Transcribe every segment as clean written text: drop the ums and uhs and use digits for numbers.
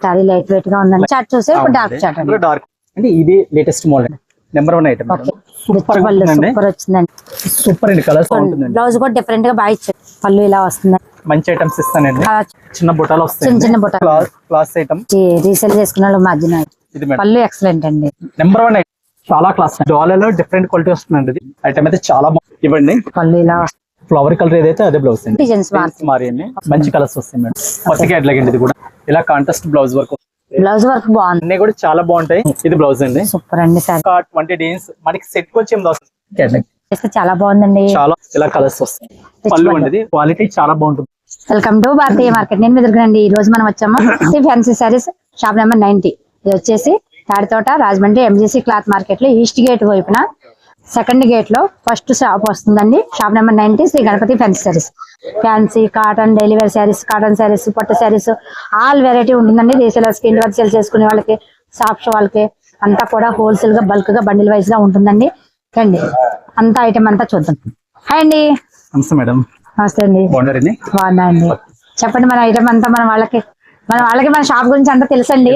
చాలా light weight గా ఉందండి. చాట్ చూసే ఇప్పుడు డార్క్ చాట్ అండి. డార్క్ అంటే ఇది latest model number 1 item. Super వచ్చిందండి. సూపర్ అండి. కలర్స్ బాగుంటుందండి. బ్లౌజ్ కూడా డిఫరెంట్ గా బాగా ఇచ్చారు. పళ్ళు ఇలా వస్తుంది. మంచి ఐటమ్స్ ఇస్తానండి. చిన్న బుట్టాలు వస్తాయి. చిన్న బుట్టాలు క్లాస్ ఐటమ్ రీసేల్ చేసుకున్న వాళ్ళు మధ్యన పళ్ళు ఎక్సలెంట్ అండి. Number 1 item. చాలా క్లాస్ డాలర్ లో డిఫరెంట్ క్వాలిటీ వస్తుందండి. ఇది ఐటమ్ అయితే చాలా బాగుంది. ఇవ్వండి. పళ్ళు ఇలా ఫ్లవర్ కలర్ ఏదైతే అదే బ్లౌజ్ అండి. డిజైన్స్ మారియండి. మంచి కలర్స్ వస్తాయి మేడం. కొత్తగా ఎట్లాగండి ఇది కూడా ఇలా contrast blouse work. Blouse work బాగుంది. అన్ని కూడా చాలా బాగుంటాయి. ఇది బ్లౌజ్ అండి. సూపర్ అండి. 20 డేస్ మనకి సెట్ కి వచ్చి చాలా బాగుందండి. చాలా ఇలా కలర్స్ వస్తాయి. పళ్ళు అండి. క్వాలిటీ చాలా బాగుంటుంది. Welcome to Bharatiya market. నేను ఎదురుగానండి. ఈ రోజు మనం వచ్చాము ఫ్యాన్సీ సారీస్ షాప్ నెంబర్ 90. ఇది వచ్చేసి Tadithota Rajahmundry MGC cloth market లో ఈస్ట్ గేట్ వైపున సెకండ్ గేట్ లో ఫస్ట్ షాప్ వస్తుందండి. Shop number 90 Shri Ganapathi fancy sarees. Fancy cotton daily wear sarees, cotton sarees, పట్టు శారీస్ ఆల్ వెరైటీ ఉంటుందండి. రీసేలర్స్ కి ఇంటి వరకు సేల్ చేసుకునే వాళ్ళకి, షాప్స్ వాళ్ళకి అంతా కూడా హోల్సేల్ గా బల్క్ గా బండిల్ వైజ్ గా ఉంటుందండి. రండి అంతా ఐటమ్ అంతా చూద్దాం. హాయ్ అండి. నమస్తే మేడం. నమస్తే అండి. బాగున్నా అండి. చెప్పండి మన ఐటమ్ అంతా మన వాళ్ళకి మన షాప్ గురించి అంతా తెలుసండి.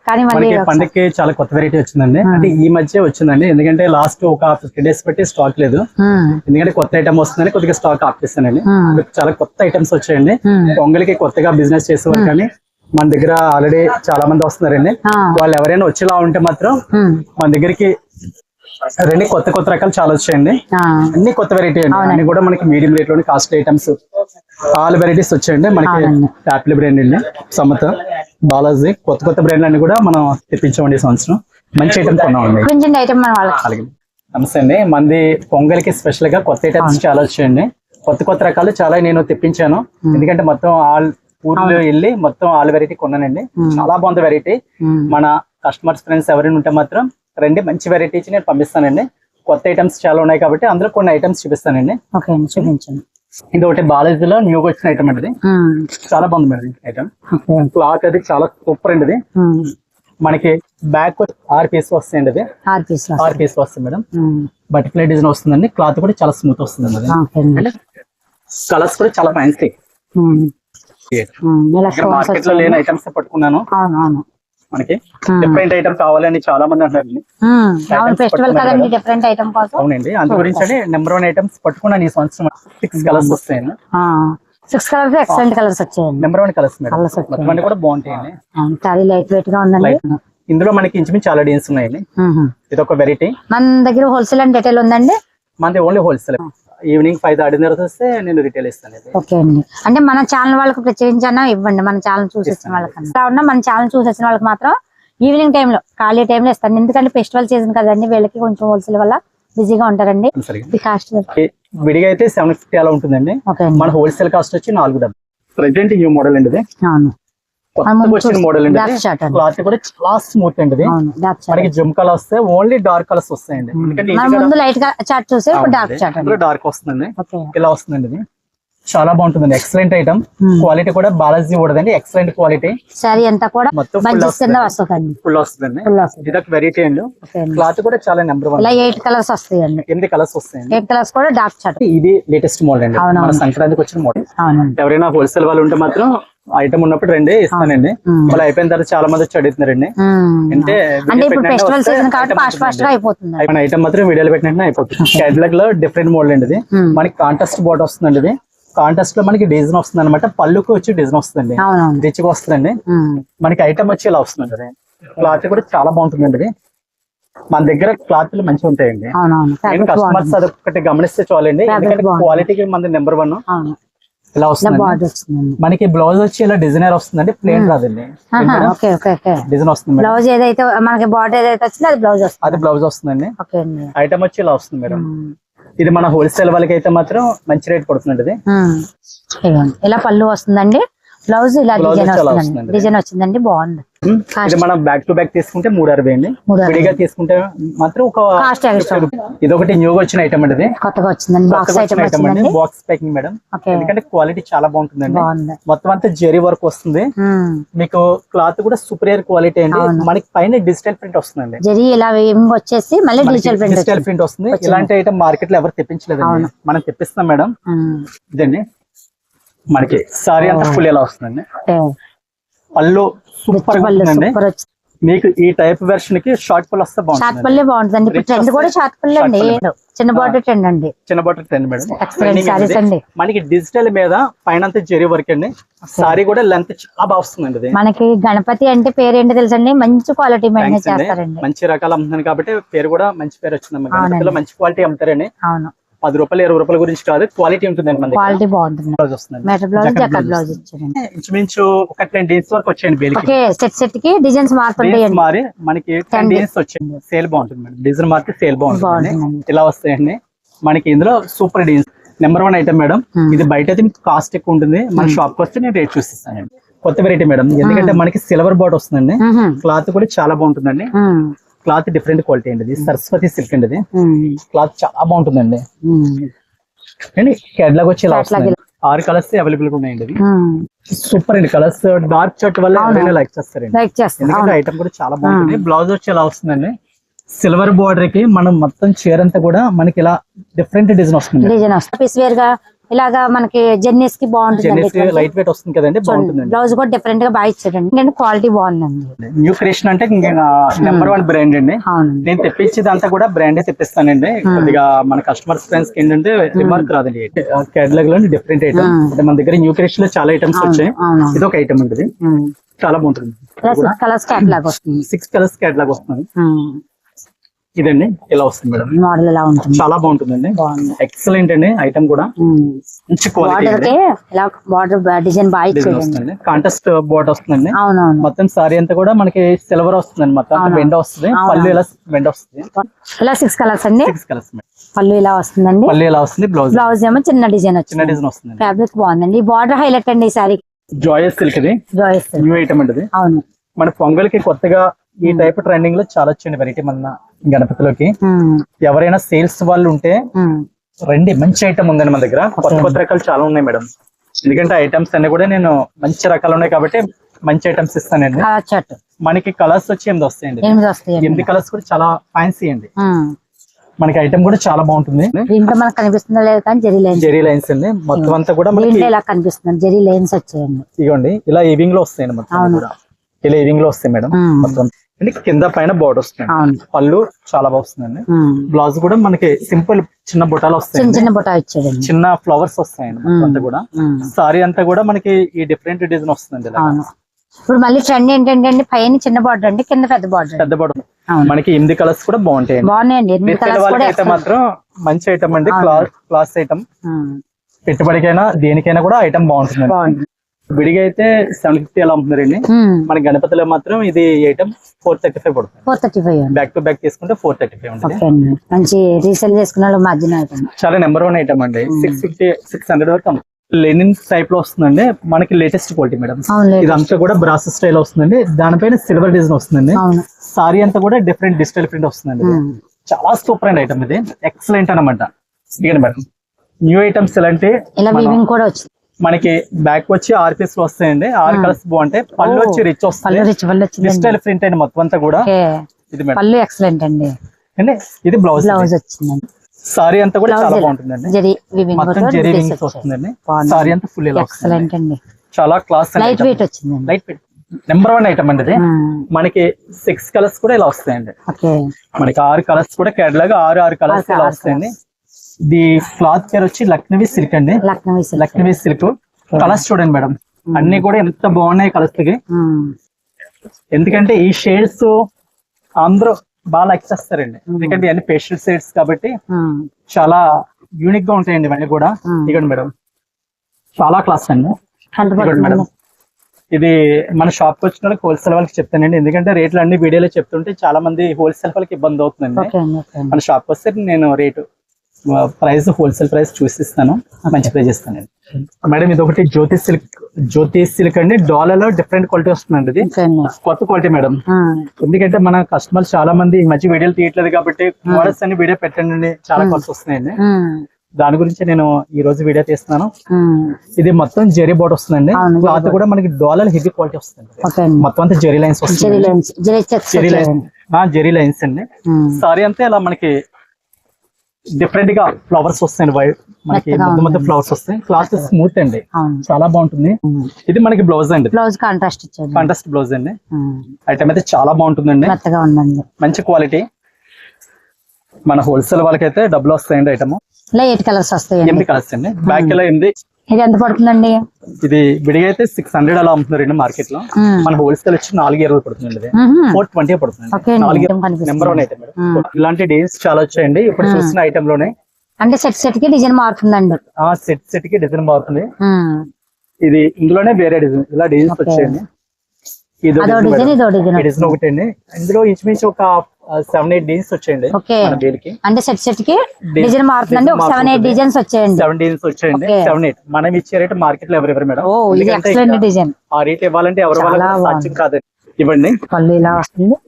కానీ పండుగకి చాలా కొత్త వెరైటీ వచ్చిందండి. అంటే ఈ మధ్య వచ్చిందండి. ఎందుకంటే లాస్ట్ ఒక 50 డేస్ పెట్టి స్టాక్ లేదు. ఎందుకంటే కొత్త ఐటమ్ వస్తుందని కొద్దిగా స్టాక్ ఆఫ్ చేస్తానండి. చాలా కొత్త ఐటమ్స్ వచ్చాయండి. పొంగల్కి కొత్తగా బిజినెస్ చేసేవారు కానీ మన దగ్గర ఆల్రెడీ చాలా మంది వస్తున్నారండి. వాళ్ళు ఎవరైనా వచ్చేలా ఉంటే మాత్రం మన దగ్గరికి రండి. కొత్త రకాలు చాలా వచ్చాయండి. అన్ని కొత్త వెరైటీ అండి. అన్ని కూడా మనకి మీడియం రేట్ లోని కాస్ట్లీ ఐటమ్స్ ఆల్ వెరైటీస్ వచ్చాయండి. మనకి యాపిల్ బ్రాండ్ అండి, సమత, బాలాజీ కొత్త బ్రాండ్ అన్ని కూడా మనం తెప్పించామండి. ఈ సంవత్సరం మంచి ఐటమ్ కొన్నామండి. నమస్తే అండి. మంది పొంగల్కి స్పెషల్ గా కొత్త ఐటమ్స్ చాలా వచ్చాయండి. కొత్త రకాలు చాలా నేను తెప్పించాను. ఎందుకంటే మొత్తం ఆల్ ఊర్లో వెళ్ళి మొత్తం ఆల్ వెరైటీ కొన్నానండి. చాలా బాగుంది వెరైటీ. మన కస్టమర్స్ ఫ్రెండ్స్ ఎవరైనా ఉంటే మాత్రం రండి. మంచి వెరైటీ ఇచ్చి నేను పంపిస్తానండి. కొత్త ఐటమ్స్ చాలా ఉన్నాయి కాబట్టి అందులో కొన్ని ఐటమ్స్ చూపిస్తానండి. చూపించండి. ఇది ఒకటి బాలాజీలో న్యూగా వచ్చిన ఐటమ్ అండి. చాలా బాగుంది మేడం ఐటమ్. క్లాత్ అది చాలా సూపర్ అండి. ఇది మనకి బ్యాక్ 6 పీస్ వస్తాయండి. అది 6 పీస్ వస్తుంది మేడం. బటర్ఫ్లై డిజైన్ వస్తుందండి. క్లాత్ కూడా చాలా స్మూత్ వస్తుందండి. అది కలర్స్ కూడా చాలా ఫ్యాన్సీ. మార్కెట్ లో లేని ఐటమ్స్ పట్టుకున్నాను. మనకి డిఫరెంట్ ఐటమ్ కావాలని చాలా మంది అంటారండి. అవునండి. అందు గురించి నెంబర్ 1 ఐటమ్స్ పట్టుకున్నాను ఈ సంవత్సరం. 6 కలర్స్ వస్తాయండి. 6 కలర్స్ ఎక్సలెంట్ కలర్స్ వచ్చాయండి. Number 1 colours madam. మొత్తం కూడా బాగుంటాయండి. చాలా లైట్ వెయిట్ గా ఉందండి. ఇందులో మనకి ఇంచుమించు చాలా డిజైన్స్ ఉన్నాయండి. ఇది ఒక వెరైటీ. మన దగ్గర హోల్సేల్ అండ్ రిటైల్ ఉందండి. మనది ఓన్లీ హోల్సేల్. ఈవినింగ్ 5 దాటిన తర్వాత వస్తే నేను రిటైల్ ఇస్తాను. ఓకే అండి. అంటే మన ఛానల్ వాళ్ళకి ప్రత్యేకించన్నా ఇవ్వండి. మన ఛానల్ చూసేసిన వాళ్ళకన్నా మన ఛానల్ చూసేసిన వాళ్ళకి మాత్రం ఈవినింగ్ టైంలో ఖాళీ టైంలో ఇస్తాను. ఎందుకంటే ఫెస్టివల్ సీజన్ కదండి. వీళ్ళకి కొంచెం హోల్సేల్ వల్ల బిజీగా ఉంటారండి. విడిగా అయితే 750 అలా ఉంటుందండి. మన హోల్సేల్ కాస్ట్ వచ్చి 4 ప్రెజెంట్ న్యూ మోడల్ అండి. మోడల్ అండి. క్లాత్ కూడా చాలా స్మూత్ అండి. మనకి జుమ్కాలు వస్తే ఓన్లీ డార్క్ కలర్స్ వస్తాయండి. డార్క్ వస్తుందండి. ఇలా వస్తుందండి. ఇది చాలా బాగుంటుందండి. Excellent item. క్వాలిటీ కూడా బాలాజీ కూడదండి. Excellent quality. సారీ అంతా కూడా మొత్తం ఫుల్ వస్తుందండి. ఇది ఒక వెరైటీ అండి. క్లాత్ కూడా చాలా నెంబర్ 1. 8 కలర్స్ వస్తాయండి. 8 కలర్స్ వస్తాయండి. 8 కలర్స్ కూడా డార్క్ చాట్. ఇది లేటెస్ట్ మోడల్ అండి. మన సంక్రాంతికి వచ్చిన మోడల్. ఎవరైనా హోల్సేల్ వాళ్ళు ఉంటే మాత్రం ఐటమ్ ఉన్నప్పుడు రండి ఇస్తానండి. వాళ్ళు అయిపోయిన తర్వాత చాలా మంది వచ్చి అడుగుతున్నారండి. అంటే ఐటమ్ మాత్రం వీడియోలో పెట్టినట్టు అయిపోతుంది. క్యాటలాగ్ లో డిఫరెంట్ మోడల్ అండి. ఇది మనకి కాంట్రాస్ట్ బోర్డర్ వస్తుందండి. ఇది కాంట్రాస్ట్ లో మనకి డిజైన్ వస్తుంది అనమాట. పళ్ళుకి వచ్చి డిజైన్ వస్తుందండి. రిచ్గా వస్తుందండి. మనకి ఐటమ్ వచ్చి ఇలా వస్తుందండి. క్లాత్ కూడా చాలా బాగుంటుందండి. ఇది మన దగ్గర క్లాత్లు మంచిగా ఉంటాయండి. కస్టమర్స్ అదొకటి గమనిస్తే చాలండి. ఎందుకంటే క్వాలిటీకి మన నెంబర్ 1. ఇలా వస్తుంది. మనకి బ్లౌజ్ వచ్చి ఇలా డిజైనర్ వస్తుందండి. ప్లేన్ రాదండి. డిజైన్ వస్తుంది. బ్లౌజ్ ఏదైతే మనకి బార్డర్ ఏదైతే వచ్చిందో అది బ్లౌజ్ వస్తుందండి. ఐటమ్ వచ్చి ఇలా వస్తుంది మేడం. ఇది మన హోల్సేల్ వాళ్ళకి అయితే మాత్రం మంచి రేట్ పడుతుందండి. ఇది ఇలా పళ్ళు వస్తుందండి. బ్లౌజ్ ఇలా డిజైన్ వచ్చిందండి. బాగుంది. ఇది మనం బ్యాక్ టు బ్యాక్ తీసుకుంటే 360 అండి. విడిగా తీసుకుంటే మాత్రం ఒక ఇది ఒకటి న్యూగా వచ్చిన ఐటమ్ అండి. కొత్తగా వచ్చిందండి. Box packing madam. ఎందుకంటే క్వాలిటీ చాలా బాగుంటుందండి. మొత్తం అంతా జెరీ వర్క్ వస్తుంది. మీకు క్లాత్ కూడా సూపరియర్ క్వాలిటీ అండి. మనకి పైన డిజిటల్ ప్రింట్ వస్తుందండి. జెరీ ఇలా వచ్చేసి మళ్ళీ డిజిటల్ ప్రింట్ వస్తుంది. ఇలాంటి ఐటమ్ మార్కెట్ లో ఎవరు తెప్పించలేదండి. మనం తెప్పిస్తాం మేడం. ఇదండి మనకి సారీ అంతా ఫుల్ ఎలా వస్తుందండి. పళ్ళు సూపర్ పళ్ళు ఉంటుందండి. సూపర్ వచ్చింది. మీకు ఈ టైప్ వెర్షన్ కి షార్ట్ పళ్ళు వస్తే షార్ట్ బాగుంటుంది. పల్లె బాగుంటుందండి. ఇప్పుడు ట్రెండ్ కూడా షార్ట్ పల్లె అండి. చిన్న బార్డర్ ట్రెండ్ అండి. చిన్న barter trend madam. Excellent saris అండి. మనకి డిజిటల్ మీద పైన అంతా జరీ వర్క్ అండి. సారీ కూడా లెంత్ చాలా బాగా వస్తుందండి. ఇది మనకి గణపతి అంటే పేరు ఏంటి తెలుసండి, మంచి క్వాలిటీ మెయింటైన్ థాంక్స్ అండి. చేస్తారండి. మంచి రకాలు అమ్ముతుంది కాబట్టి పేరు కూడా మంచి పేరు వచ్చిందమ్మా. అవునండి. గణపతిలో మంచి క్వాలిటీ అమ్ముతారండి. అవును, 10 రూపాయలు 20 రూపాయల గురించి కాదు, క్వాలిటీ ఉంటుందండి. మన క్వాలిటీ బాగుంటుంది. బ్లౌజ్ వస్తుందండి. మెటర్ blouse, jacquard jacquard blouse blouse ఇచ్చారండి. ఇంచుమించు ఒక 10 డేస్ వరకు వచ్చాయండి బేలికి. ఓకే, సెట్ కి డిజైన్స్ మారుతుంటాయండి. మారి మనకి 10 డేస్ వచ్చింది. సేల్ బాగుంటుంది మేడం. డిజైన్ మారితే సేల్ బాగుంటుంది. బాగుంటుందండి. ఇలా వస్తాయండి మనకి. ఇందులో super designs number 1 item madam. ఇది బయట అయితే కాస్ట్ ఎక్కువ ఉంటుంది, మన షాప్ కి వస్తే నేను రేట్ చూసిస్తానండి. కొత్త వెరైటీ మేడం. ఎందుకంటే మనకి సిల్వర్ బాట్ వస్తుందండి. క్లాత్ కూడా చాలా బాగుంటుందండి. క్లాత్ డిఫరెంట్ క్వాలిటీ అండి. ఇది సరస్వతి సిల్క్ అండి. ఇది క్లాత్ చాలా బాగుంటుందండి. అండి కేటలాగ్ వచ్చి ఇలా వస్తుంది. 6 కలర్స్ అవైలబుల్ గా ఉన్నాయండి. ఇది సూపర్ అండి. కలర్స్ డార్క్ చార్ట్ వల్ల ఎవరైనా లైక్ చేస్తారండి. లైక్ చేస్తాం. ఎందుకంటే ఐటమ్ కూడా చాలా బాగుంటుంది. బ్లౌజ్ వచ్చి ఇలా వస్తుందండి. సిల్వర్ బోర్డర్ కి మనం మొత్తం చీర అంతా కూడా మనకి ఇలా డిఫరెంట్ డిజైన్ వస్తుంది. డిజైన్ వస్తుంది. పీస్ వేర్ గా ఇలాగా మనకి జెన్నీస్ కి బాగుంటుంది. లైట్ వెయిట్ వస్తుంది కదండి, బాగుంటుందండి. బ్లౌజ్ కూడా డిఫరెంట్ గా బాగా ఇచ్చారండి. ఎందుకంటే క్వాలిటీ బాగుందండి. న్యూ క్రియేషన్ అంటే నెంబర్ 1 బ్రాండ్ అండి. అవునండి. నేను తెప్పించేదంతా కూడా బ్రాండే తెప్పిస్తానండి. కొద్దిగా మన కస్టమర్స్ ఫ్రెండ్స్ కి ఏంటంటే రిమార్క్ రాదండి. కేటలాగ్ లో డిఫరెంట్ ఐటమ్ అంటే మన దగ్గర న్యూ క్రియేషన్ లో చాలా ఐటమ్స్ వచ్చాయి. ఇది ఒక ఐటమ్ ఉంటుంది, చాలా బాగుంటుంది. 6 కలర్స్ కేటలాగ్ వస్తుంది. 6 కలర్స్ కేటలాగ్ వస్తుంది. ఇదండి ఇలా వస్తుంది మేడం. మోడల్ ఎలా ఉంటుంది, చాలా బాగుంటుందండి. బాగుంది. ఎక్సలెంట్ అండి. ఐటమ్ కూడా మంచి క్వాలిటీ బార్డర్ కి ఇలా బార్డర్ డిజైన్ బాగా ఇచ్చారండి. వస్తుంది. కాంటెస్ట్ బోర్డర్ వస్తుందండి. అవునవును. మొత్తం సారీ అంతా కూడా మనకి సిల్వర్ వస్తుందండి. మొత్తం బెండ వస్తుంది. పళ్ళు ఇలా బెండ వస్తుంది. ఇలా 6 కలర్స్ అండి. 6 కలర్స్ మేడం. పళ్ళు ఇలా వస్తుందండి. పళ్ళు ఇలా వస్తుంది. బ్లౌజ్ ఏమో చిన్న డిజైన్ చిన్న వచ్చింది. డిజైన్ వస్తుంది. ఫ్యాబ్రిక్ బాగుందండి. ఈ బార్డర్ హైలైట్ అండి ఈ సారీ. జాయస్ సిల్క్ ఇది జాయిస్. న్యూ ఐటమ్ అండి. అవును. మన పొంగల్కి కొత్తగా ఈ టైప్ ట్రెండింగ్ లో చాలా వచ్చింది వెరైటీ మన గణపతిలోకి. ఎవరైనా సేల్స్ వాళ్ళు ఉంటే రండి, మంచి ఐటమ్ ఉందండి మన దగ్గర. కొత్త కొత్త రకాలు చాలా ఉన్నాయి మేడం. ఎందుకంటే ఐటమ్స్ అన్ని కూడా నేను మంచి రకాలు ఉన్నాయి కాబట్టి మంచి ఐటమ్స్ ఇస్తానండి. మనకి కలర్స్ వచ్చి 8 వస్తాయండి. 8 కలర్స్ కూడా చాలా ఫ్యాన్సీ అండి. మనకి ఐటమ్ కూడా చాలా బాగుంటుంది. దీంట్లో మనకు కనిపిస్తుందా లేదు కానీ జెరీ లైన్స్ అండి. మొత్తం అంతా కూడా మనకి ఇలా కనిపిస్తుంది. జెరీ లైన్స్ వచ్చాయండి. ఇదిగోండి ఇలా ఈవింగ్ లో వస్తాయండి. మొత్తం కూడా ఇలా ఈవింగ్ లో వస్తాయి మేడం. మొత్తం అంటే కింద పైన బోర్డర్ వస్తుంది. పళ్ళు చాలా బాగా వస్తుందండి. బ్లౌజ్ కూడా మనకి సింపుల్ చిన్న బుటాలు వస్తాయి. చిన్న బుటా ఇచ్చాడండి. చిన్న ఫ్లవర్స్ వస్తాయండి. అంతా కూడా సారీ అంతా కూడా మనకి ఈ డిఫరెంట్ డిజైన్ వస్తుందండి. ఇప్పుడు మళ్ళీ ట్రెండ్ ఏంటంటే పైన చిన్న బార్డర్ అండి, కింద పెద్ద బార్డర్. పెద్ద బార్డర్ మనకి 8 కలర్స్ కూడా బాగుంటాయండి. బాగున్నాయండి. 8 కలర్స్ కూడా అయితే మాత్రం మంచి ఐటమ్ అండి. Class item. పెట్టుబడికైనా దేనికైనా కూడా ఐటమ్ బాగుంటుంది. విడిగా అయితే 750 అలా అమ్ముతున్నారండి. మన గణపతిలో మాత్రం ఇది ఐటమ్ 435 పడుతుంది. 435 బ్యాక్ టు బ్యాక్ తీసుకుంటే 435 ఉంటుంది. మంచి రీసేల్ చేసుకున్న మార్జిన్ ఐటమ్. చాలా నెంబర్ 1 ఐటమ్ అండి. 650 600 వరకు లెనిన్ టైప్ లో వస్తుందండి. మనకి లేటెస్ట్ క్వాలిటీ మేడం. ఇదంతా కూడా బ్రాస్ స్టైల్ వస్తుందండి. దానిపైన సిల్వర్ డిజైన్ వస్తుందండి. సారీ అంతా కూడా డిఫరెంట్ డిజిటల్ ప్రింట్ వస్తుందండి. చాలా సూపర్ అండి ఐటమ్. ఇది ఎక్సలెంట్ అనమాట. ఇదిగండి మేడం న్యూ ఐటమ్స్ ఇలాంటి కూడా వచ్చింది. మనకి బ్యాక్ వచ్చి 6 పీసులు వస్తాయండి. 6 కలర్స్ బాగుంటాయి. పళ్ళు వచ్చి రిచ్ వస్తుంది. డిజిటల్ ప్రింట్ అండి మొత్తం అంతా కూడా. ఇది మేడం పళ్ళు ఎక్సలెంట్ అండి. ఇది బ్లౌజ్ వచ్చిందండి. సారీ అంతా కూడా చాలా బాగుంటుందండి. మొత్తం జెరీ వింగ్స్ వస్తుందండి. సారీ అంతా ఫుల్ ఇలా ఎక్సలెంట్ అండి. చాలా క్లాస్ లైట్ వెయిట్ వచ్చిందండి. లైట్ వెయిట్ నెంబర్ 1 ఐటమ్ అండి. ఇది మనకి 6 కలర్స్ కూడా ఇలా వస్తాయండి. మనకి 6 కలర్స్ కూడా కేటలాగ్ 6 కలర్స్ ఇలా వస్తాయండి. ది క్లాత్ పేరు వచ్చి లక్నవీ సిల్క్ అండి. లక్నవీ సిల్క్. కలర్స్ చూడండి మేడం, అన్ని కూడా ఎంత బాగున్నాయి కలర్స్ కి. ఎందుకంటే ఈ షేడ్స్ అందరూ బాగా లైక్ చేస్తారండి. ఎందుకంటే అన్ని పేస్టల్ షేడ్స్ కాబట్టి చాలా యూనిక్ గా ఉంటాయండి ఇవన్నీ కూడా. ఇదిగోండి మేడం చాలా క్లాస్ అండి. మేడం ఇది మన షాప్ కి వచ్చిన వాళ్ళకి హోల్సేల్ వాళ్ళకి చెప్తానండి. ఎందుకంటే రేట్లు అన్ని వీడియోలో చెప్తుంటే చాలా మంది హోల్సేల్ వాళ్ళకి ఇబ్బంది అవుతుందండి. మన షాప్ వస్తే నేను రేటు ప్రైస్ హోల్సేల్ ప్రైస్ చూసిస్తాను, మంచి ప్రైస్ ఇస్తానండి. మేడం ఇది ఒకటి జ్యోతి సిల్క్ అండి. డాలర్ లో డిఫరెంట్ క్వాలిటీ వస్తుందండి. ఇది కొత్త క్వాలిటీ మేడం. ఎందుకంటే మన కస్టమర్స్ చాలా మంది ఈ మధ్య వీడియోలు తీయట్లేదు కాబట్టి మోడల్స్ అన్ని వీడియో పెట్టండి, చాలా కాల్స్ వస్తున్నాయండి. దాని గురించి నేను ఈ రోజు వీడియో తీస్తున్నాను. ఇది మొత్తం జెరీ బోర్డ్ వస్తుందండి. క్లాత్ కూడా మనకి డాలర్ హెవీ క్వాలిటీ వస్తుంది. మొత్తం అంతా జెరీ లైన్స్ వస్తుంది. జెరీ లైన్స్ అండి. సారీ అంతా ఇలా మనకి డిఫరెంట్ గా ఫ్లవర్స్ వస్తాయి, వైట్ మనకి మెత్తగా ముద్ద ముద్ద ఫ్లవర్స్ వస్తాయి. క్లాత్ స్మూత్ అండి, అవును. చాలా బాగుంటుంది. ఇది మనకి బ్లౌజ్ అండి, బ్లౌజ్ కాంట్రాస్ట్ ఇచ్చాడు. కాంట్రాస్ట్ బ్లౌజ్ అండి. ఐటమ్ అయితే చాలా బాగుంటుందండి, మెత్తగా ఉందండి. మంచి క్వాలిటీ. మన హోల్సేల్ వాళ్ళకైతే డబ్బులు వస్తాయండి. ఐటమ్ ఇలా 8 కలర్స్ వస్తాయి. 8 కలర్స్ అండి. బ్యాక్ ఇలా 8. ఇది ఎంత పడుతుందండి? ఇది విడిగా అయితే 600 అలా అమ్ముతున్నారండి మార్కెట్ లో. మన హోల్సేల్ వచ్చి 420 పడుతుందండి. ఇది 420 పడుతుంది. Okay, 4 number 1 item. ఇలాంటి డిజైన్స్ చాలా వచ్చాయండి ఇప్పుడు చూసిన ఐటమ్ లోనే. అంటే సెట్ కి డిజైన్ మారుతుందండి. సెట్ కి డిజైన్ మారుతుంది. ఇది ఇందులోనే వేరే డిజైన్, ఇలా డిజైన్స్ వచ్చాయండి. ఇది డిజైన్ ఒకటి అండి. ఇందులో ఇంచుమించు ఒక 7-8 డిజైన్స్ వచ్చాయండి. అంటే సెట్ కి డిజైన్ మారుతుందండి. ఒక 7-8 డిజైన్స్ వచ్చాయండి. 7 డిజైన్స్ వచ్చాయండి. 7-8 మనం ఇచ్చే రేట్ మార్కెట్ లో ఎవరెవరు మేడం. ఇది ఎక్సలెంట్ డిజైన్. ఆ రేట్ ఇవ్వాలంటే ఎవరి వాళ్ళ సాధ్యం కాదండి. ఇవ్వండి. పళ్ళు ఇలా వస్తుంది,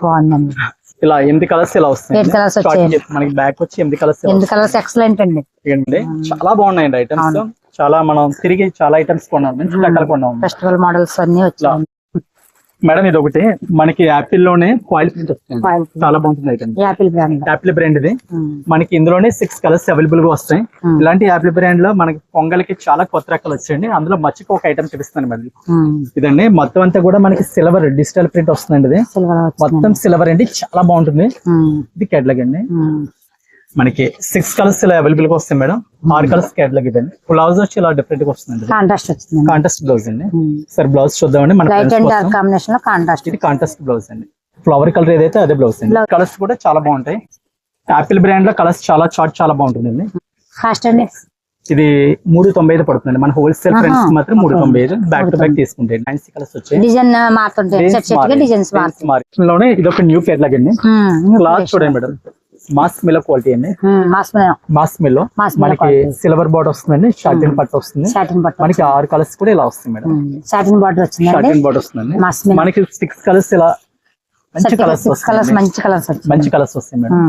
బాగుందండి. ఇలా 8 కలర్స్ ఇలా వస్తాయి. 8 కలర్స్ వచ్చాయి. మనకి బ్యాక్ వచ్చి 8 కలర్స్. 8 కలర్స్ ఎక్సలెంట్ అండి. చాలా బాగున్నాయండి ఐటమ్స్. చాలా మనం తిరిగి చాలా ఐటమ్స్ కొన్నాం, మంచి రకాలు కొన్నాం. ఫెస్టివల్ మోడల్స్ అన్ని వచ్చాయి మేడం. ఇది ఒకటి మనకి యాపిల్ లోనే ఫాయిల్ ప్రింట్ వస్తుంది, చాలా బాగుంటుంది ఐటమ్. యాపిల్ బ్రాండ్ ఇది. మనకి ఇందులోనే 6 కలర్స్ అవైలబుల్ గా వస్తాయి. ఇలాంటి యాపిల్ బ్రాండ్ లో మనకి పొంగల్కి చాలా కొత్త రకాలు వచ్చాయండి. అందులో మచ్చికి ఒక ఐటమ్ చూపిస్తాను మేడం. ఇదండి మొత్తం అంతా కూడా మనకి సిల్వర్ డిజిటల్ ప్రింట్ వస్తుందండి. ఇది మొత్తం సిల్వర్ అండి, చాలా బాగుంటుంది. ఇది కేటలాగ్ అండి. మనకి 6 కలర్స్ ఇలా అవైలబుల్ గా వస్తాయి మేడం. 6 కలర్స్ కేటలాగ్ ఇదండి. బ్లౌజ్ వచ్చి ఇలా డిఫరెంట్ గా వస్తుంది, కాంట్రాస్ట్ బ్లౌజ్ అండి. సరే బ్లౌజ్ చూద్దామండి. మన కాంబినేషన్ లో కాంట్రాస్ట్. ఇది కాంట్రాస్ట్ బ్లౌజ్ అండి. ఫ్లవర్ కలర్ ఏదైతే అదే బ్లౌజ్ అండి. కలర్స్ కూడా చాలా బాగుంటాయి. యాపిల్ బ్రాండ్ లో కలర్స్ చాలా చార్ట్ చాలా బాగుంటుందండి. కాస్ట్ అండి ఇది 395 పడుతుందండి. మన హోల్సేల్ ఫ్రెండ్స్ మాత్రం 395. బ్యాక్ టు బ్యాక్ తీసుకుంటే 9 కలర్స్ వచ్చాయి. డిజైన్ మారుతుంటాయి, డిజైన్స్ లోనే ఇది ఒక న్యూ కేటలాగ్ అండి. క్లాత్ చూడండి మేడం, మాస్ మిల్లో క్వాలిటీ అండి. మాస్ మిల్లో మనకి సిల్వర్ బార్డర్ వస్తుందండి. షార్టిన్ పట్టు వస్తుంది. మనకి 6 కలర్స్ కూడా ఇలా వస్తుంది మేడం. షార్టిన్ బార్డర్ వచ్చింది. షార్టిన్ బార్డర్ వస్తుందండి. మనకి 6 కలర్స్ ఇలా మంచి కలర్స్ వస్తాయి. మంచి కలర్స్ వస్తాయి madam.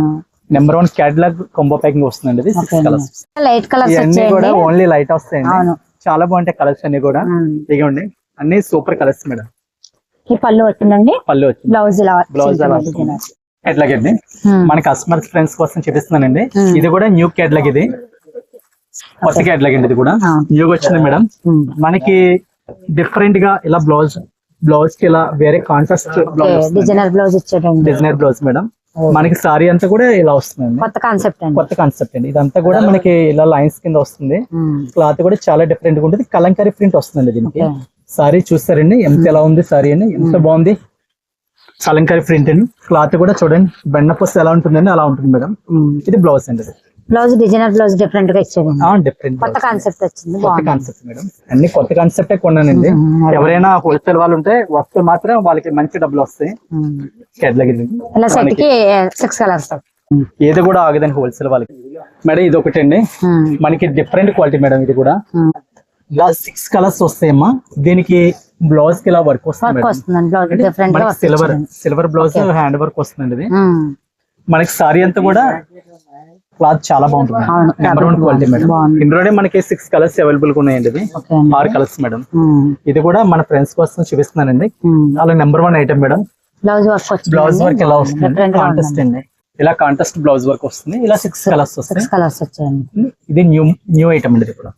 Number 1 catalogue combo packing వస్తుందండి. ఇది 6 కలర్స్. లైట్ కలర్స్ అన్ని కూడా ఓన్లీ లైట్ వస్తాయండి. చాలా బాగుంటాయి కలర్స్ అన్ని కూడా. ఇదిగోండి అన్ని సూపర్ కలర్స్ మేడం. ఈ పళ్ళు వచ్చిందండి. పళ్ళు వచ్చింది. బ్లౌజ్ కేటలాగ్ అండి. మన కస్టమర్ ఫ్రెండ్స్ కోసం చూపిస్తున్నానండి. ఇది కూడా న్యూ కేటలాగ్, ఇది కొత్త కేటలాగ్ అండి. ఇది కూడా న్యూగా వచ్చింది మేడం. మనకి డిఫరెంట్ గా ఇలా బ్లౌజ్ కి ఇలా వేరే కాంట్రాస్ట్ డిజైనర్ బ్లౌజ్ ఇచ్చాడండి. Designer blouse madam. మనకి సారీ అంతా కూడా ఇలా వస్తుందండి. కొత్త కాన్సెప్ట్ అండి. ఇదంతా కూడా మనకి ఇలా లైన్స్ కింద వస్తుంది. క్లాత్ కూడా చాలా డిఫరెంట్ గా ఉంటుంది. కలంకారీ ప్రింట్ వస్తుందండి దీనికి. సారీ చూస్తారండి ఎంత ఎలా ఉంది సారీ అని, ఎంత బాగుంది. కలంకారీ ప్రింట్ అండి. క్లాత్ కూడా చూడండి బెండపూస ఎలా ఉంటుందండి అలా ఉంటుంది మేడం. ఇది బ్లౌజ్ అండి. బ్లౌజ్ డిజైనర్ బ్లౌజ్ డిఫరెంట్ గా ఇచ్చాడు. డిఫరెంట్ కొత్త కాన్సెప్ట్ వచ్చింది. కొత్త కాన్సెప్ట్ మేడం. అన్ని కొత్త కాన్సెప్ట్ కొన్నానండి. ఎవరైనా హోల్సేల్ వాళ్ళు ఉంటే వస్తే మాత్రం వాళ్ళకి మంచి డబ్బులు వస్తాయి. ఇలా సెట్ కి 6 కలర్స్. ఏది కూడా ఆగదండి హోల్సేల్ వాళ్ళకి మేడం. ఇది ఒకటి అండి. మనకి డిఫరెంట్ క్వాలిటీ మేడం. ఇది కూడా ఇలా 6 కలర్స్ వస్తాయమ్మా. దీనికి బ్లౌజ్ కి ఇలా వర్క్ వస్తుంది. సిల్వర్ బ్లౌజ్ హ్యాండ్ వర్క్ వస్తుందండి. ఇది మనకి సారీ అంతా కూడా క్లాత్ చాలా బాగుంటుంది. Number 1 quality madam. ఇందులోనే మనకి 6 కలర్స్ అవైలబుల్ గా ఉన్నాయండి. ఇది 6 కలర్స్ మేడం. ఇది కూడా మన ఫ్రెండ్స్ కోసం చూపిస్తున్నానండి. అలా number 1 item madam. Blouse work ఎలా వస్తుంది, కాంటెస్ట్ అండి. ఇలా కాంటెస్ట్ బ్లౌజ్ వర్క్ వస్తుంది. ఇలా 6 కలర్స్ వస్తాయి. ఇది న్యూ ఐటమ్ అండి. ఇది కూడా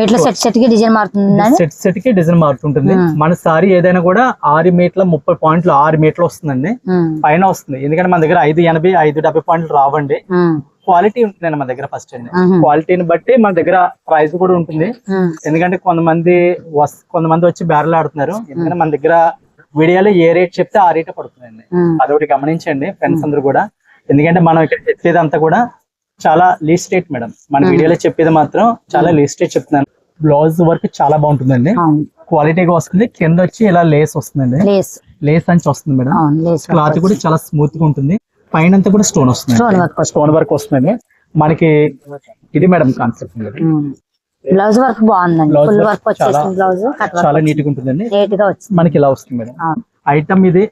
ఇట్లా సెట్ కి డిజైన్ మారుతుంది. సెట్ కి డిజైన్ మారుతుంటుంది. మన సారీ ఏదైనా కూడా 6 మీటర్ల 30 పాయింట్లు 6 మీటర్లు వస్తుందండి. పైన వస్తుంది. ఎందుకంటే మన దగ్గర 580 570 పాయింట్లు రావండి. క్వాలిటీ ఉంటుందండి మన దగ్గర. ఫస్ట్ అండి క్వాలిటీని బట్టి మన దగ్గర ప్రైస్ కూడా ఉంటుంది. ఎందుకంటే కొంతమంది వచ్చి బేరలు ఆడుతున్నారు. ఎందుకంటే మన దగ్గర వీడియోలో ఏ రేట్ చెప్తే ఆ రేటే పడుతుందండి. అదొకటి గమనించండి ఫ్రెండ్స్ అందరూ కూడా. ఎందుకంటే మనం ఇక్కడ చెప్పేది అంతా కూడా చాలా లీస్ట్ రేట్ మేడం. మన వీడియోలో చెప్పేది మాత్రం చాలా లీస్ట్ రేట్ చెప్తున్నాను. బ్లౌజ్ వర్క్ చాలా బాగుంటుందండి. క్వాలిటీగా వస్తుంది. కింద వచ్చి ఇలా లేస్ వస్తుందండి. లేస్ అంచి వస్తుంది మేడం. క్లాత్ కూడా చాలా స్మూత్ గా ఉంటుంది. పైన అంతా కూడా స్టోన్ వస్తుంది. స్టోన్ వర్క్ వస్తుంది మనకి. ఇది మేడం కాన్సెప్ట్. బ్లౌజ్ వర్క్ బాగుందండి. చాలా నీట్ గా ఉంటుందండి. మనకి ఇలా వస్తుంది మేడం. ఐటమ్ ఇది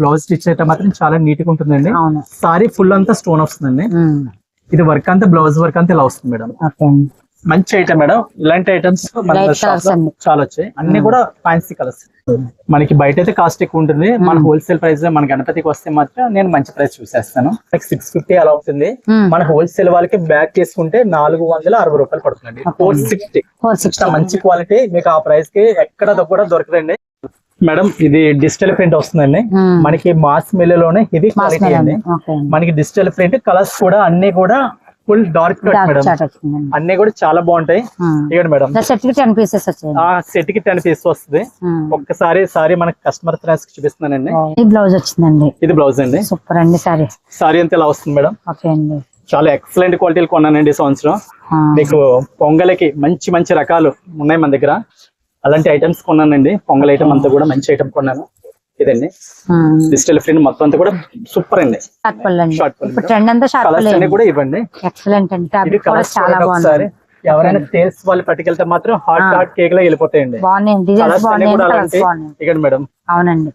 బ్లౌజ్ స్టిచ్ అయితే మాత్రం చాలా నీట్ గా ఉంటుందండి. సారీ ఫుల్ అంతా స్టోన్ వస్తుందండి. ఇది వర్క్ అంతా బ్లౌజ్ వర్క్ అంతా ఇలా వస్తుంది మేడం. మంచి ఐటమ్ మేడం. ఇలాంటి ఐటమ్స్ మన Light షాప్ colours లో అన్ని. చాలా వచ్చాయి. అన్ని కూడా ఫ్యాన్సీ కలర్స్. మనకి బయట అయితే కాస్ట్ ఎక్కువ ఉంటుంది, మన హోల్సేల్ ప్రైస్ మన గణపతికి వస్తే మాత్రం నేను మంచి ప్రైస్ చూసేస్తాను. 650 అలా అవుతుంది. మన హోల్సేల్ వాళ్ళకి బ్యాగ్ తీసుకుంటే 460 రూపాయలు పడుతుందండి. 460 460 మంచి క్వాలిటీ. మీకు ఆ ప్రైస్ కి ఎక్కడ కూడా దొరకదండి మేడం. ఇది డిజిటల్ ప్రింట్ వస్తుందండి. మనకి మాస్ మిల్లులోనే హెవీ క్వాలిటీ అండి. మనకి డిజిటల్ ప్రింట్ కలర్స్ కూడా అన్ని కూడా ఫుల్ డార్క్ కట్ మేడం. అన్ని కూడా చాలా బాగుంటాయి. ఇవ్వండి మేడం. సెట్ కి 10 పీసెస్ వచ్చాయి. సెట్ కి 10 పీసెస్ వస్తుంది. ఒక్కసారి సారీ మనకి కస్టమర్ ఫ్రెండ్స్ కి చూపిస్తున్నానండి. ఈ బ్లౌజ్ వచ్చిందండి. ఇది బ్లౌజ్ అండి. సూపర్ అండి. సారీ అంతా ఇలా వస్తుంది మేడం. ఓకే అండి. చాలా ఎక్సలెంట్ క్వాలిటీలు కొన్నానండి ఈ సంవత్సరం. మీకు పొంగలికి మంచి మంచి రకాలు ఉన్నాయి మన దగ్గర. అలాంటి ఐటమ్స్ కొన్నానండి. పొంగల్ ఐటమ్ అంతా కూడా మంచి ఐటమ్ కొన్నాను. ఇదండి డిజిటల్ ప్రింట్ మొత్తం అంతా కూడా సూపర్ అండి. షార్ట్ పళ్ళు ట్రెండ్ అంతా షార్ట్ కలర్స్ అన్ని కూడా ఇవ్వండి. ఎక్సలెంట్ అండి. ఇది ఫ్యాబ్రిక్ కూడా కలర్స్ చాలా బాగుంది. ఎవరైనా సేల్స్ వాళ్ళు పట్టుకెళ్తే మాత్రం హాట్ కేక్ లా వెళ్ళిపోతాయండి. బాగున్నాయి డిజైన్స్ కలర్స్ అన్ని బాగున్నాయి, కూడా కలర్స్ అలాంటి. బాగున్నాయి. ఇవ్వండి మేడం. అవునండి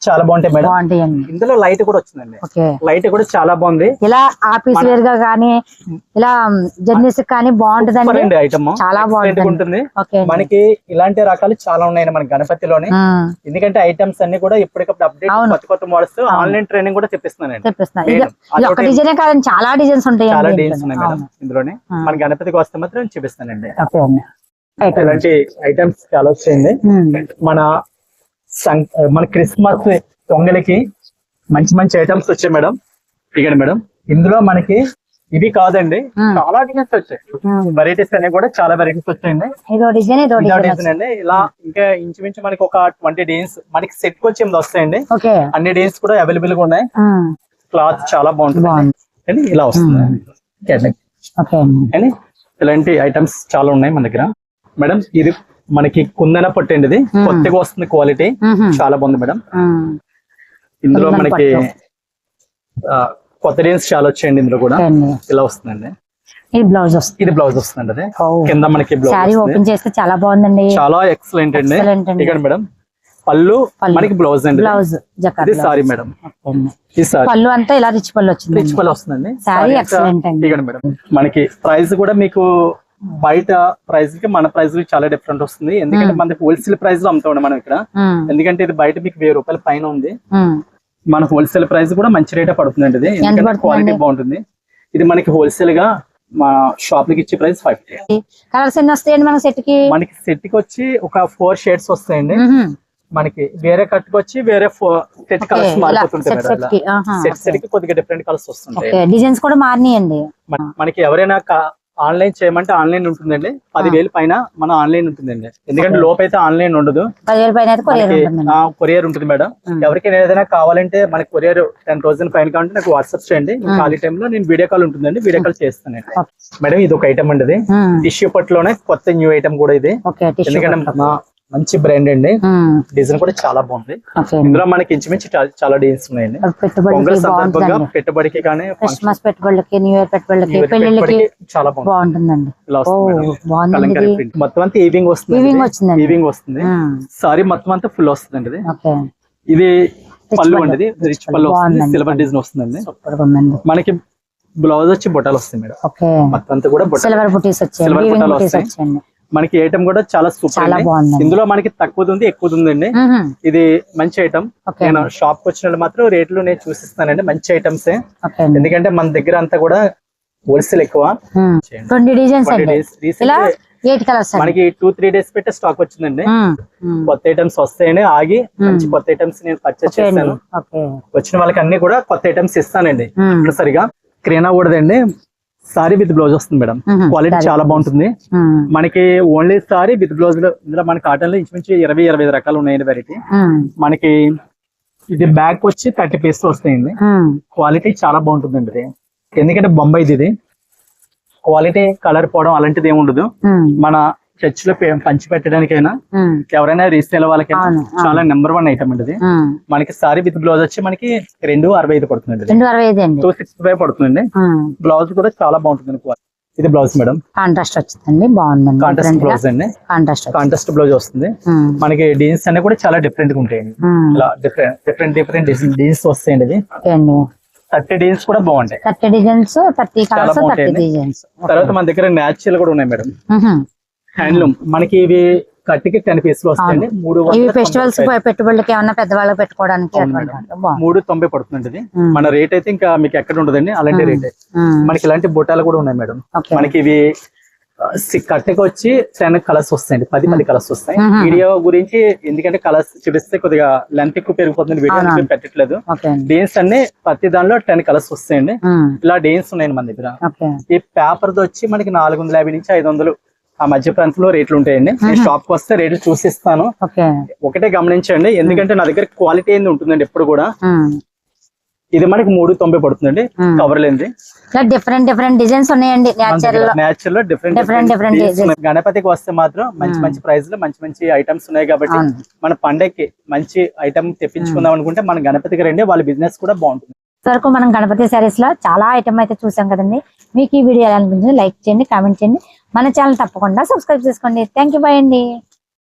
చాలా బాగుంటాయి మేడం. బాగుంటాయండి. ఇందులో లైట్ కూడా వచ్చిందండి. ఓకే లైట్ కూడా చాలా బాగుంది. ఇలా ఆఫీస్ వేర్ గా కానీ ఇలా జర్నీస్ కానీ బాగుంటదండి. ఐటమ్ చాలా బాగుంటుంది. ఉంటుంది. ఓకే మనకి ఇలాంటి రకాలు చాలా ఉన్నాయండి మన గణపతిలోని. ఎందుకంటే ఐటమ్స్ అన్ని కూడా ఎప్పటికప్పుడు అప్డేట్ కొత్త మోడల్స్ ఆన్లైన్ ట్రైనింగ్ కూడా తెప్పిస్తున్నానండి. ఇది ఒక డిజైన్ కాదండి, చాలా డిజైన్స్ ఉంటాయి. చాలా డిజైన్స్ ఉన్నాయి మేడం ఇందులోనే. మన గణపతికి వస్తే మాత్రం చూపిస్తానండి. ఇలాంటి ఐటమ్స్ చాలా వచ్చాయండి. మన క్రిస్మస్ పొంగలికి మంచి మంచి ఐటమ్స్ వచ్చాయి మేడం. ఇక మేడం ఇందులో మనకి ఇవి కాదండి, చాలా డిజైన్స్ వచ్చాయి. వెరైటీస్ అనేవి కూడా చాలా వెరైటీస్ వచ్చాయండి. డిజైన్ అండి. ఇలా ఇంకా ఇంచుమించు మనకి ఒక 20 డిజైన్స్ మనకి సెట్ కి వచ్చి 8 వస్తాయండి. అన్ని డిజైన్స్ కూడా అవైలబుల్ గా ఉన్నాయి. క్లాత్ చాలా బాగుంటుంది. ఇలా వస్తుంది. ఇలాంటి ఐటమ్స్ చాలా ఉన్నాయి మన దగ్గర మేడం. ఇది మనకి కుందన పట్టు అండి. ఇది కొత్తగా వస్తుంది క్వాలిటీ, చాలా బాగుంది మేడం. ఇందులో మనకి కొత్త డిజైన్స్ చాలా వచ్చాయండి. ఇందులో కూడా ఇలా వస్తుందండి. ఇది బ్లౌజ్ వస్తుందండి. అదే కింద మనకి బ్లౌజ్ ఓపెన్ చేస్తే చాలా బాగుందండి. చాలా ఎక్సలెంట్ అండి. ఇక్కడ మేడం పళ్ళు మనకి బ్లౌజ్ అండి. ఇది సారీ మేడం. ఈ సారీ పళ్ళు అంతా ఇలా రిచ్ పళ్ళు వచ్చింది. రిచ్ పళ్ళు వస్తుందండి. సారీ ఎక్సలెంట్ అండి. ఇక్కడ మేడం మనకి ప్రైస్ కూడా మీకు బయట ప్రైస్ కి మన ప్రైస్ చాలా డిఫరెంట్ వస్తుంది. ఎందుకంటే మన హోల్సేల్ ప్రైస్ లో అమ్ముతా ఉన్నాం మనం ఇక్కడ. ఎందుకంటే ఇది బయట మీకు 1000 రూపాయల పైన ఉంది. మన హోల్సేల్ ప్రైస్ కూడా మంచి రేటే పడుతుందండి. ఇది ఎందుకంటే క్వాలిటీ బాగుంటుంది. ఇది మనకి హోల్సేల్ గా మా షాప్ కి ఇచ్చే ప్రైస్ 50. కలర్స్ ఎన్ని వస్తాయండి మన సెట్ కి? మనకి సెట్ కి వచ్చి ఒక 4 షేడ్స్ వస్తాయండి. మనకి వేరే కట్టుకొచ్చి వేరే సెట్ కలర్స్ మారిపోతుంటాయి. సెట్ కి కొద్దిగా డిఫరెంట్ కలర్స్ వస్తుంటాయి. డిజైన్స్ కూడా మారినాయండి. మనకి ఎవరైనా ఆన్లైన్ చేయమంటే ఆన్లైన్ ఉంటుందండి. 10,000 పైన మన ఆన్లైన్ ఉంటుందండి. ఎందుకంటే లోపైతే ఆన్లైన్ ఉండదు, 10,000 పైన కొరియర్ ఉంటుంది మేడం. ఎవరికైనా ఏదైనా కావాలంటే మనకి కొరియర్ 10,000 పైన కావాలంటే నాకు వాట్సాప్ చేయండి. ఖాళీ టైంలో నేను వీడియో కాల్ ఉంటుందండి, వీడియో కాల్ చేస్తానండి మేడం. ఇది ఒక ఐటమ్ అండి. టిష్యూ పట్టులోనే కొత్త న్యూ ఐటమ్ కూడా ఇది. ఎందుకంటే మంచి బ్రాండ్ అండి. డిజైన్ కూడా చాలా బాగుంది. ఇందులో మనకి ఇంచుమించు చాలా డిజైన్స్ ఉన్నాయండి. పొంగల్ సందర్భంగా పెట్టుబడికి కానీ క్రిస్మస్ పెట్టుబడులకి, న్యూ ఇయర్ పెట్టుబడులకి, పెళ్లిళ్ళకి చాలా బాగుంటుందండి. మొత్తం అంతా ఈవింగ్ వస్తుంది. సారీ మొత్తం అంతా ఫుల్ వస్తుందండి. ఇది పళ్ళు అండి. రిచ్ పళ్ళు వస్తుంది. సిల్వర్ డిజైన్ వస్తుందండి. మనకి బ్లౌజ్ వచ్చి బొటాలు వస్తాయి మేడం. మొత్తం అంతా కూడా సిల్వర్ బొటాలు వస్తాయి. మనకి ఐటమ్ కూడా చాలా సూపర్. ఇందులో మనకి తక్కువది ఉంది, ఎక్కువది ఉందండి. ఇది మంచి ఐటమ్. నేను షాప్ కి వచ్చిన మాత్రం రేట్లు నేను చూసిస్తానండి. మంచి ఐటమ్స్. ఎందుకంటే మన దగ్గర అంతా కూడా హోల్సేల్ ఎక్కువ. మనకి 2-3 డేస్ పెట్టే స్టాక్ వచ్చిందండి. కొత్త ఐటమ్స్ వస్తాయని ఆగి మంచి కొత్త ఐటమ్స్ నేను పర్చేస్ చేస్తాను. వచ్చిన వాళ్ళకి అన్ని కూడా కొత్త ఐటమ్స్ ఇస్తానండి. సరిగా క్రీనా కూడదండి. సారీ విత్ బ్లౌజ్ వస్తుంది మేడం. క్వాలిటీ చాలా బాగుంటుంది. మనకి ఓన్లీ సారీ విత్ బ్లౌజ్ లో ఇందులో మన కాటన్ లో ఇంచుమించు 20-25 రకాలు ఉన్నాయండి వెరైటీ. మనకి ఇది బ్యాగ్ వచ్చి 30 పీసెస్ వస్తాయండి. క్వాలిటీ చాలా బాగుంటుందండి. ఇది ఎందుకంటే బొంబాయి ఇది క్వాలిటీ కలర్ పోవడం అలాంటిది ఏమి ఉండదు. మన చర్చ్ లో పంచి పెట్టడానికైనా ఎవరైనా రీసేల్ వాళ్ళకైనా చాలా నెంబర్ 1 ఐటమ్ అండి. మనకి సారీ విత్ బ్లౌజ్ వచ్చి మనకి 265 పడుతుందండి. 265 పడుతుందండి. బ్లౌజ్ కూడా చాలా బాగుంటుంది. ఇది బ్లౌజ్ మేడం. కాంట్రాస్ట్ వచ్చిందండి. బాగుంది. కాంట్రాస్ట్ బ్లౌజ్ అండి. కాంట్రాస్ట్ బ్లౌజ్ వస్తుంది. మనకి డిజైన్స్ అన్ని కూడా చాలా డిఫరెంట్ గా ఉంటాయండి. ఇలా డిఫరెంట్ డిజైన్స్ వస్తాయండి. ఇది 30 డిజైన్స్ కూడా బాగుంటాయి. 30 డిజైన్స్, 30 కలర్స్, 30 బాగుంటాయండి. డిజైన్స్. తర్వాత మన దగ్గర న్యాచురల్ కూడా ఉన్నాయి మేడం. హ్యాండ్లూమ్ మనకి ఇవి కట్టికి 10 పీసులు వస్తాయండి. ఇవి ఫెస్టివల్స్ పెట్టుబడులకి ఏమన్నా పెద్దవాళ్ళకి పెట్టుకోవడానికి అటువంటి వాటిలో బాగుంది. 390 పడుతుంది ఇది. మన రేట్ అయితే ఇంకా మీకు ఎక్కడ ఉండదండి అలాంటి రేట్. మనకి ఇలాంటి బుట్టాలు కూడా ఉన్నాయి మేడం. Okay. మనకి ఇవి కట్టెకి వచ్చి 10 కలర్స్ వస్తాయండి, 10 కలర్స్ వస్తాయి. వీడియో గురించి ఎందుకంటే కలర్స్ చూపిస్తే కొద్దిగా లెంత్ ఎక్కువ పెరిగిపోతుంది, వీడియో పెట్టట్లేదు. ఓకే. డేన్స్ అన్ని ప్రతి దానిలో 10 కలర్స్ వస్తాయండి. ఇలా డేన్స్ ఉన్నాయండి మన దగ్గర. ఓకే. ఈ పేపర్ వచ్చి మనకి 450 నుంచి 500 ఆ మధ్య ప్రాంతంలో రేట్లు ఉంటాయండి. నేను షాప్ కి వస్తే రేట్లు చూసిస్తాను. ఓకే. ఒకటే గమనించండి, ఎందుకంటే నా దగ్గర క్వాలిటీ ఏంది ఉంటుందండి ఎప్పుడు కూడా. ఇది మనకి 390 పడుతుందండి కవర్ లేంది. డిఫరెంట్ డిఫరెంట్ డిజైన్స్ ఉన్నాయండి. నేచురల్ లో డిఫరెంట్. గణపతికి వస్తే మాత్రం మంచి మంచి ప్రైస్ లో మంచి మంచి ఐటమ్స్ ఉన్నాయి కాబట్టి మన పండగకి మంచి ఐటమ్ తెప్పించుకుందాం అనుకుంటే మన గణపతికి రండి, వాళ్ళ బిజినెస్ కూడా బాగుంటుంది. వరకు మనం గణపతి శారీస్ లో చాలా ఐటమ్ అయితే చూసాం కదండి. మీకు ఈ వీడియో ఎలా అనిపించింది లైక్ చేయండి, కామెంట్ చేయండి, మన ఛానల్ తప్పకుండా సబ్స్క్రైబ్ చేసుకోండి. థ్యాంక్ యూ, బాయ్ అండి.